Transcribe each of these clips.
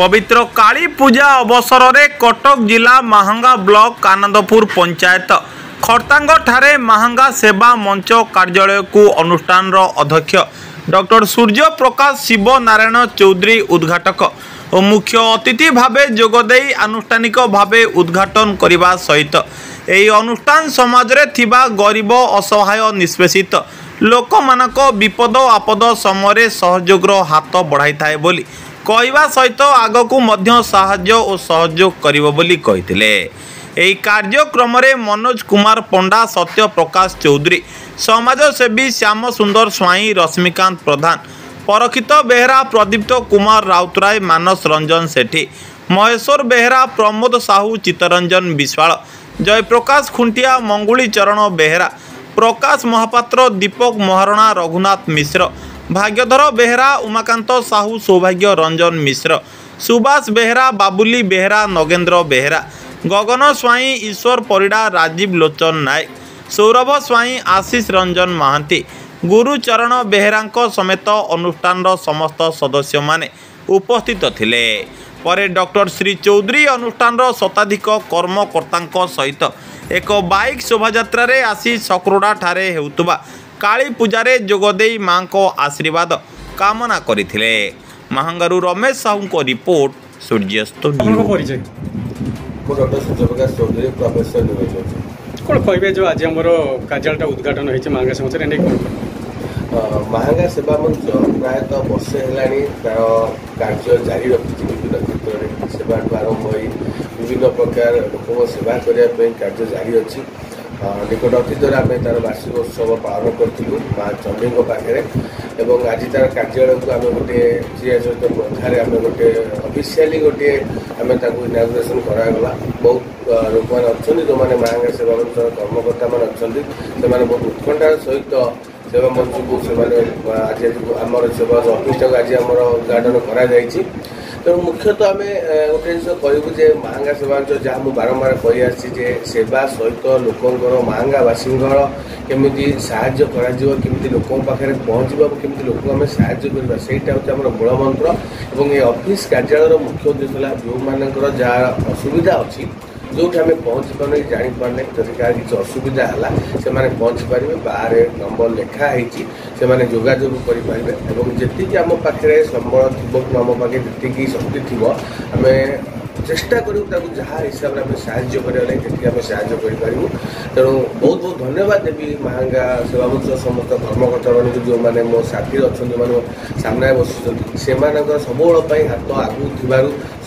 पवित्र काली पूजा अवसर में कटक जिला महांगा ब्लॉक आनंदपुर पंचायत खरतांग ठारे महांगा सेवा मंच कार्यालय को अनुष्ठान अध्यक्ष डॉक्टर सूर्य प्रकाश शिव नारायण चौधरी उद्घाटक और मुख्य अतिथि भावे जोगदे आनुष्ठानिक भावे उद्घाटन करने सहित यह अनुष्ठान समाज रे थिबा गरीब असहाय निष्पेषित लोक मानक विपद आपद समय सहयोग हाथ बढ़ाई थाए बोली कहवा सहित आगकू मध्य साहाय्य और सहयोग करिवो बोली कहिथिले। एही कार्यक्रम रे मनोज कुमार पंडा सत्य प्रकाश चौधरी समाजसेवी श्याम सुंदर स्वाई रश्मिकांत प्रधान परखित बेहरा प्रदीप्त कुमार राउतराय मानस रंजन सेठी महेश्वर बेहरा प्रमोद साहू चित्तरंजन विश्वाल जयप्रकाश खुंटिया मंगुली चरण बेहरा प्रकाश महापात्र दीपक महारणा रघुनाथ मिश्र भाग्यधर बेहरा उमाकांत साहू सौभाग्य रंजन मिश्र सुभाष बेहरा बाबुली बेहरा नगेंद्र बेहरा गगन स्वाई ईश्वर परिड़ा राजीव लोचन नायक सौरभ स्वाई आशीष रंजन महांती गुरुचरण बेहरा समेत अनुष्ठान समस्त सदस्य माने उपस्थित थिले। परे डॉक्टर श्री चौधरी अनुष्ठान शताधिक कर्मकर्ता सहित एक बाइक शोभायात्रा रे आसी सकरोड़ा ठारे हेउतबा काली पूजारे जोगदे मां को आशीर्वाद कामना करथिले। महांगारू रमेश साहू को रिपोर्ट सूर्यास्त news. Doctor Surya Prakash Chaudhary professor news कौन कहबे जो आज हमर कार्यालय उद्घाटन होइছে महांगा समाचार एने महांगा सेवा मंच प्रायतः वर्षे है कार्य जारी रखी विभिन्न क्षेत्र में सेवा आरंभ हो विभिन्न प्रकार लोक सेवा करने कार्य जारी अच्छी निकट अतीत आम तार वार्षिक उत्सव पालन करूँ माँ चंडी पाखे और आज तार कार्यालय को आम गोटे सहित प्रधान आम गोटे अफिशियाली गोटे आम इनागुरेसन करागला बहुत लोक मैंने अच्छा जो मैंने महांगा सेवा मंच कर्मकर्ता मैंने अच्छा से बहुत उत्कंठार सहित सेवा मंच को आज आम सेवा अफिस आज आम उद्घाटन कर तेणु मुख्यतः आम गोटे जिन कहूँ जे महांगा सेवा मंच जहाँ मुझे बारंबार कही आसी सेवा सहित लोकंर महांगावासी केमी साहाय्य करमी लोक पाखे पहुँचवा केमी लोक आम साहाय्य करवा सहीटा हूँ आम मूल मंत्र और ये अफिस् कार्यालय मुख्य उद्देश्य है जो मानकर जहाँ असुविधा अच्छी जो आम पहुँची पारे जापारे जदि क्या किसी असुविधा है से पहुँची पारे बाहर नंबर लिखाई से जोगाजोग करेंगे और जी आम पाखे संबल थी आम पाखे जी शक्ति थी आम चेष्टा करूँ जहाँ हिसाब से आम साहाय्य करें साहाय्य करूँ। तेणु बहुत बहुत धन्यवाद देवी महांगा सेवा मंच समस्त कर्मकर्ता मान जो मैंने मो साथी अच्छा जो मैंने सामने बस से सबुबल हाथ आगू थी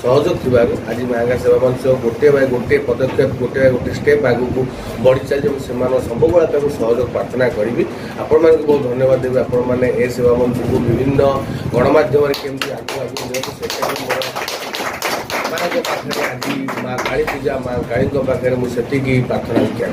सहयोग थी आज महांगा सेवा मंच गोटे बाय गोटे पदक्षेप गोटे बाय गोटे स्टेप आगू को बढ़ी चलिए से सबुबले सहयोग प्रार्थना करी आपण मान बहुत धन्यवाद देवी आपण मैंने ए सेवा मंच को विभिन्न गणमाध्यम केमती आगू आगू आज माँ काली पूजा माँ काली पाखे मुझे प्रार्थना किया।